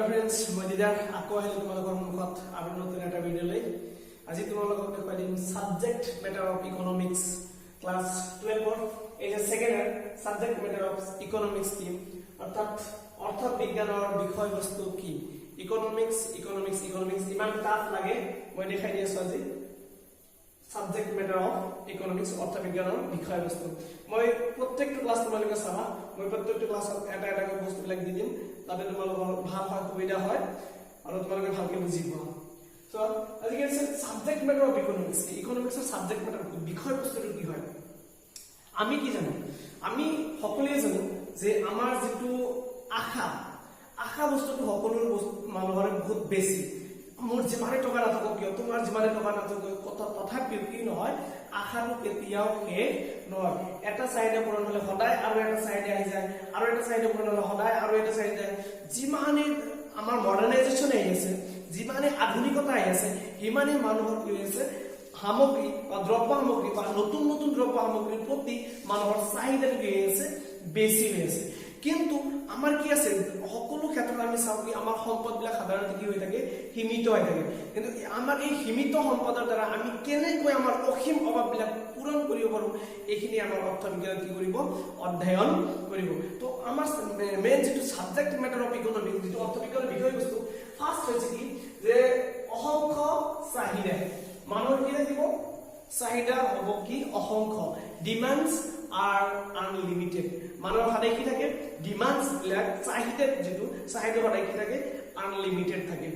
friends, মই দিদাৰ আকৌ আহিলো তোমালোকৰ মুখত আৰু নতুন এটা ভিডিঅ লৈ আজি তোমালোকক দেখুৱাই দিম subject matter of economics class 12 ৰ এই যে second subject matter of economics team অৰ্থাৎ অৰ্থবিজ্ঞানৰ বিষয়বস্তু কি ইকোনমিক্স ইমান টাফ লাগে মই দেখাই দি আছো আজি সাবজেক্ট মেটাৰ অফ ইকোনমিক্স অৰ্থবিজ্ঞানৰ বিষয়বস্তু মই প্ৰত্যেকটো ক্লাস তোমালোকে চাবা মই প্ৰত্যেকটো ক্লাছত এটা এটা বস্তু বিলাক দি দিম তাতে তোমালোকৰ ভাল ভাল সুবিধা হয় আৰু তোমালোকে ভালকে বুজি পোৱা সো আজি কি আছে সাবজেক্ট মেটাৰ অফ ইকোনমিক্স ইকোনমিক্সৰ সাবজেক্ট মেটাৰ বিষয়বস্তুটো কি হয় আমি কি জানো আমি সকলোৱে জানো যে আমাৰ যেটো আশা বস্তুটো সকলো মানুহৰ বহুত বেছি মোৰ যিমানে টকা নাথাকক কিয় তোমাৰ যিমানে টকা নাথাকক তথাপিও কি নহয় আশাটো কেতিয়াও শেষ নহয় এটা সাইডে পূৰণ হলে সদায় আৰু এটা সাইডে আহি যায় আৰু এটা সাইডে পূৰণ হলে সদায় আৰু এটা সাইডে যিমানে আমাৰ মডাৰ্নাইজেচন আহি আছে যিমানে আধুনিকতা আহি আছে হিমানে মানুহৰ কি হৈছে সামগ্ৰী বা দ্ৰব্য সামগ্ৰী বা নতুন নতুন দ্ৰব্য সামগ্ৰীৰ প্ৰতি মানুহৰ চাহিদা কি হৈছে বেছি হৈছে কিন্তু আমাৰ কি আছে সকলো ক্ষেত্ৰত আমি চাও কি আমাৰ সম্পদবিলাক সাধাৰণতে কি হৈ থাকে সীমিত হৈ থাকে কিন্তু আমাৰ এই সীমিত সম্পদৰ দ্বাৰা আমি কেনেকৈ আমাৰ অসীম অভাৱবিলাক পূৰণ কৰিব পাৰো এইখিনি আমাৰ অৰ্থবিজ্ঞান কি কৰিব অধ্যয়ন কৰিব তো আমাৰ মেইন যেটো সাবজেক্ট মেটাৰ অফ ইকোনমিক্স যেটো অৰ্থবিজ্ঞানৰ বিষয়বস্তু ফাৰ্স্ট হৈছে কি যে অসংখ্য চাহিদা মানুহৰ কি থাকিব চাহিদা হ'ব কি অসংখ্য ডিমান্ডস are unlimited মানুহৰ সদায় কি থাকে ডিমান্ডস বিলাক চাহিদা যেটো চাহিদা সদায় কি থাকে আনলিমিটেড থাকে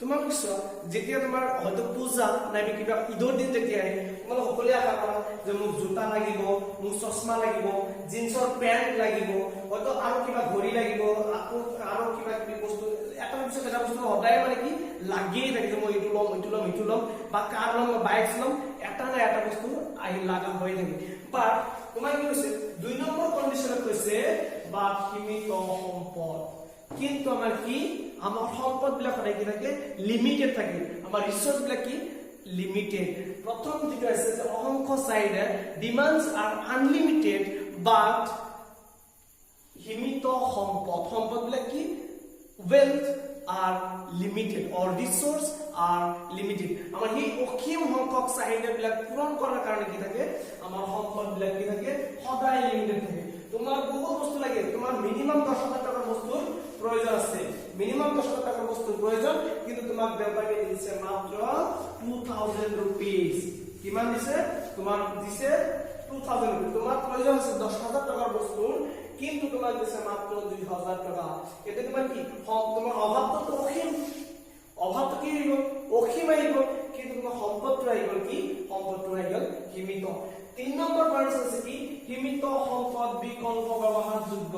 তোমাক কৈছো যেতিয়া তোমাৰ হয়তো পূজা নাইবা কিবা ঈদৰ দিন যেতিয়া আহে তোমাক সকলোৱে আশা কৰা যে মোক জোতা লাগিব মোক চশমা লাগিব জিন্সৰ পেন্ট লাগিব হয়তো আৰু কিবা ঘড়ী লাগিব আৰু কিবা কিবি বস্তু এটা পিছত এটা বস্তু সদায় মানে কি লাগিয়ে থাকে মই এইটো লম বা কাৰ লম বাইক লম এটা না এটা বস্তু আহি লাগা হৈ থাকে বাট তোমাক কি কৈছে দুই নম্বৰ কন্ডিশনত কৈছে বা সীমিত সম্পদ কিন্তু আমাৰ কি আমাৰ সম্পদ বিলাক সদায় কি থাকে লিমিটেড থাকে আমাৰ ৰিসোৰ্স বিলাক কি লিমিটেড প্ৰথম যেটো আছে যে অসংখ্য চাহিদা ডিমান্ডস আর আনলিমিটেড বাট সীমিত সম্পদ বিলাক কি wealth are limited or resource are limited আমাৰ এই অসীম সংখ্যক চাহিদা বিলাক পূৰণ কৰাৰ কাৰণে কি থাকে আমাৰ সম্পদ বিলাক কি থাকে সদায় লিমিটেড থাকে তোমাৰ বহুত বস্তু লাগে তোমাৰ মিনিমাম 10,000 টাকাৰ বস্তুৰ প্ৰয়োজন আছে মিনিমাম 10,000 টাকাৰ বস্তুৰ প্ৰয়োজন কিন্তু তোমাক দেউতাকে দিছে মাত্ৰ 2000 rupees কিমান দিছে তোমাক দিছে 2000 rupees তোমাৰ প্ৰয়োজন আছে 10,000 টাকাৰ বস্তুৰ কিন্তু তোমাক দিছে মাত্ৰ 2000 টাকা এতে তোমাৰ কি তোমাৰ অভাৱটো অসীম অভাৱটো কি হইব অসীম আহিব কিন্তু তোমাৰ সম্পদটো আহিব কি সম্পদটো আহিল সীমিত 3 নম্বৰ পয়েন্ট আছে কি সীমিত সম্পদ বিকল্প ব্যৱহাৰযোগ্য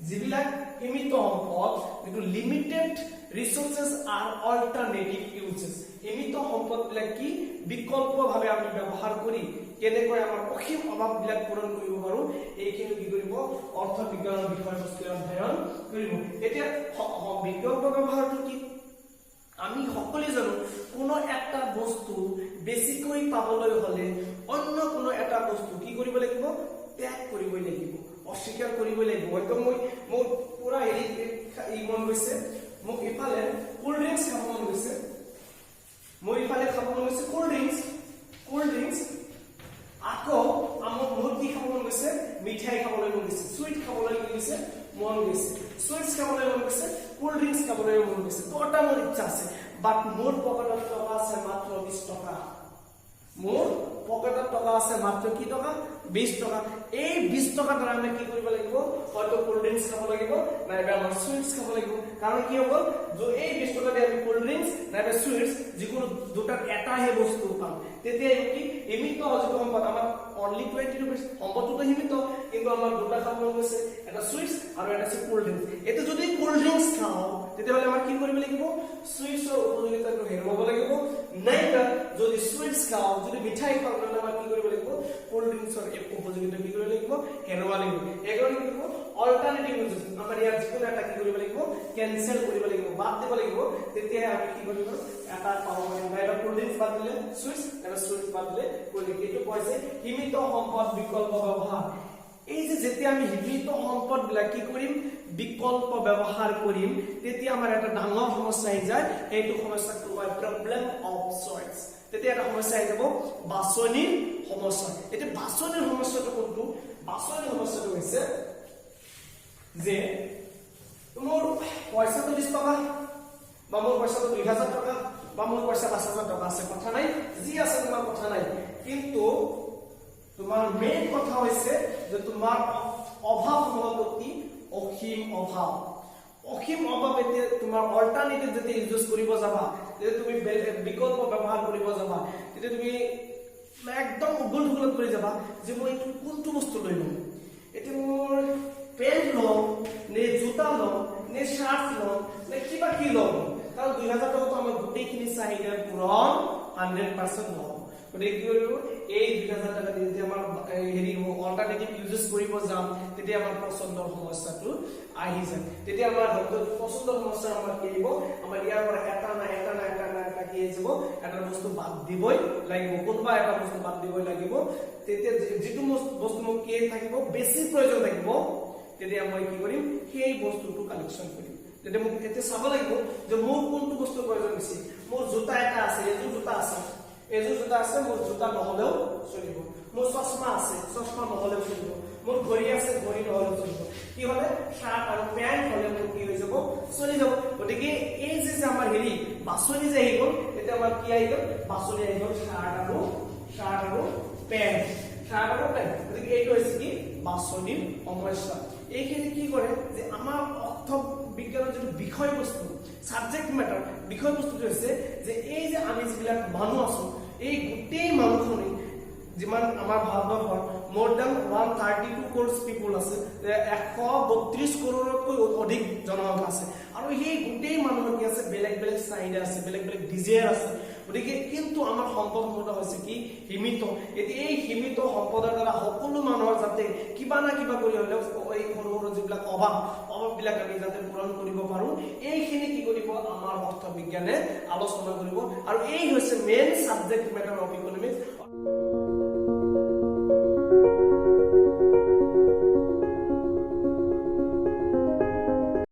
যিবিলাক সীমিত সম্পদ কিন্তু লিমিটেড ৰিসোৰ্সেস আৰ অল্টাৰনেটিভ ইউজেস সীমিত সম্পদবিলাক কি বিকল্পভাৱে আমি ব্যৱহাৰ কৰি কেনেকৈ আমাৰ অসীম অভাৱবিলাক পূৰণ কৰিব পাৰো এইখিনি কি কৰিব অৰ্থবিজ্ঞানৰ বিষয়বস্তু অধ্যয়ন কৰিব এতিয়া বিকল্প ব্যৱহাৰটো কি আমি সকলোৱে জানো কোনো একটা বস্তু বেছিকৈ পাবলৈ হলে অন্য কোনো এটা বস্তু কি কৰিব লাগিব ত্যাগ কৰিব লাগিব অস্বীকাৰ কৰিব লাগিব হয়তো মোৰ পুৰা এই মন গৈছে মোক ইফালে কোল্ড ড্ৰিংকস খাব মন গৈছে মই ইফালে খাব মন গৈছে কোল্ড ড্ৰিংকস আকৌ আমাৰ বহুত কি খাব মন গৈছে মিঠাই খাবলৈ মন গৈছে সুইট খাবলৈ মন গৈছে সুইটস খাবলৈ মন গৈছে কোল্ড ড্ৰিংকস খাবলৈ মন গৈছে তোটা মোৰ ইচ্ছা আছে বাট মোৰ পকেটত টকা আছে মাত্ৰ 20 টকা মোৰ পকেটত টকা আছে মাত্ৰ কি টকা 20 টকা এই 20 টকা দ্বাৰা আমি কি কৰিব লাগিব হয়তো কোল্ড ড্ৰিংকস খাব লাগিব নাইবা আমাৰ সুইটস খাব লাগিব কাৰণ কি হ'ব যে এই 20 টকা দিয়ে আমি কোল্ড ড্ৰিংকস নাইবা সুইটস যিকোনো দুটাৰ এটাহে বস্তু পাম তেতিয়া কি সীমিত যিটো সম্পদ আমাৰ অনলি 20 rupees সম্পদটো সীমিত কিন্তু আমাৰ দুটা খাব গৈছে এটা সুইটস আৰু এটা আছে কোল্ড ড্ৰিংকস এতে যদি কোল্ড ড্ৰিংকস খাও তেতিয়াহলে আমাৰ কি কৰিব লাগিব সুইটসৰ উপযোগিতাটো হেৰুৱাব লাগিব নাইবা যদি সুইটস খাও যদি মিঠাই খাও তেতিয়াহলে আমাৰ কি কৰিব লাগিব কোল্ড ড্ৰিংকসৰ উপযোগিতা কি কৰিব লাগিব হেৰুৱাব লাগিব এগৰি কৰিব অল্টাৰনেটিভ ইউজেস আমাৰ ইয়াৰ যিকোনো এটা কি কৰিব লাগিব কেনসেল কৰিব লাগিব বাদ দিব লাগিব তেতিয়া আমি কি কৰিব এটা পাব নাইবা কোল্ড ড্ৰিংকস বাদ দিলে সুইটস এটা সুইটস বাদ দিলে কোল্ড ড্ৰিংকস এইটো কৈছে সীমিত সম্পদ বিকল্প ব্যৱহাৰ এই যে যেতিয়া আমি সীমিত সম্পদ বিলাক কি কৰিম বিকল্প ব্যৱহাৰ কৰিম তেতিয়া আমাৰ এটা ডাঙৰ সমস্যা আহি যায় এইটো সমস্যাক কোৱা প্ৰবলেম অফ চয়েস তেতিয়া এটা সমস্যা আহি যাব বাছনিৰ সমস্যা এটা বাছনিৰ সমস্যাটো কোনটো বাছনিৰ সমস্যাটো হৈছে যে মোৰ পইচাটো 20 টকা বা মোৰ পইচাটো 2000 টকা বা মোৰ পইচা 5000 টকা আছে কথা নাই যি আছে তোমাৰ কথা নাই কিন্তু তোমাৰ মেইন কথা হৈছে যে তোমাৰ অভাৱ সম্পত্তি অসীম অভাৱ এতিয়া তোমাৰ অল্টাৰনেটিভ যদি ইউজ কৰিব যাবা যদি তুমি বিকল্প ব্যৱহাৰ কৰিব যাবা তেতিয়া তুমি একদম উগুল-থুগুলত কৰি যাবা যে মই এইটো কোনটো বস্তু লৈ লম এটি মোৰ পেন্ট লম নে জোতা লম নে শাৰ্ট লম নে কিবা কি লম কাৰণ 2000 টকা তো আমাৰ গোটেইখিনি চাহিদা পূৰণ 100% লম গতিকে কি কৰিব এই 2000 টাকা যদি আমাৰ হেৰি অল্টাৰনেটিভ ইউজ কৰিব যাম তেতিয়া আমাৰ পছন্দৰ সমস্যাটো আহি যায় তেতিয়া আমাৰ হয়তো পছন্দৰ সমস্যা আমাৰ কি হ'ব আমাৰ ইয়াৰ পৰা এটা কি যাব এটা বস্তু বাদ দিবই লাগিব কোনবা এটা বস্তু বাদ দিবই লাগিব তেতিয়া যিটো বস্তু মোক কি থাকিব বেছি প্ৰয়োজন থাকিব তেতিয়া মই কি কৰিম সেই বস্তুটো কালেকচন কৰিম তেতিয়া মোক এতে চাব লাগিব যে মোৰ কোনটো বস্তু প্ৰয়োজন বেছি মোৰ জোতা এটা আছে এযোৰ জোতা আছে মোৰ জোতা নহলেও চলিব মোৰ চশমা আছে চশমা নহলেও চলিব মোৰ ঘড়ী আছে ঘড়ী নহলেও চলিব কি হলে শাৰ্ট আৰু পেন্ট হলে মোৰ কি হৈ যাব চলি যাব গতিকে এই যে আমাৰ হেৰি বাছনি যে আহিব তেতিয়া আমাৰ কি আহিব বাছনি আহিব শাৰ্ট আৰু পেন্ট গতিকে এইটো হৈছে কি বাছনিৰ সমস্যা এইখিনি কি কৰে যে আমাৰ অৰ্থ বিজ্ঞানৰ যে বিষয়বস্তু সাবজেক্ট ম্যাটাৰ বিষয়বস্তুটো হৈছে যে এই যে আমি যিবিলাক মানুহ আছো এই গোটেই মানুহখিনি যিমান আমাৰ ভাৰতবৰ্ষৰ more than 132 crores people আছে 132 crores অধিক জনসংখ্যা আছে আৰু এই গোটেই মানুহৰ কি আছে বেলেগ চাহিদা আছে বেলেগ ডিজায়াৰ আছে গতিকে কিন্তু আমাৰ সম্পদ হৈছে কি সীমিত এই সীমিত সম্পদৰ দ্বাৰা সকলো মানুহৰ যাতে কিবা না কিবা কৰি হলেও এই সৰু যিবিলাক অভাৱবিলাক আমি যাতে পূৰণ কৰিব পাৰো এইখিনি কি কৰিব আমাৰ অৰ্থ বিজ্ঞানে আলোচনা কৰিব আৰু এই হৈছে main subject matter of economics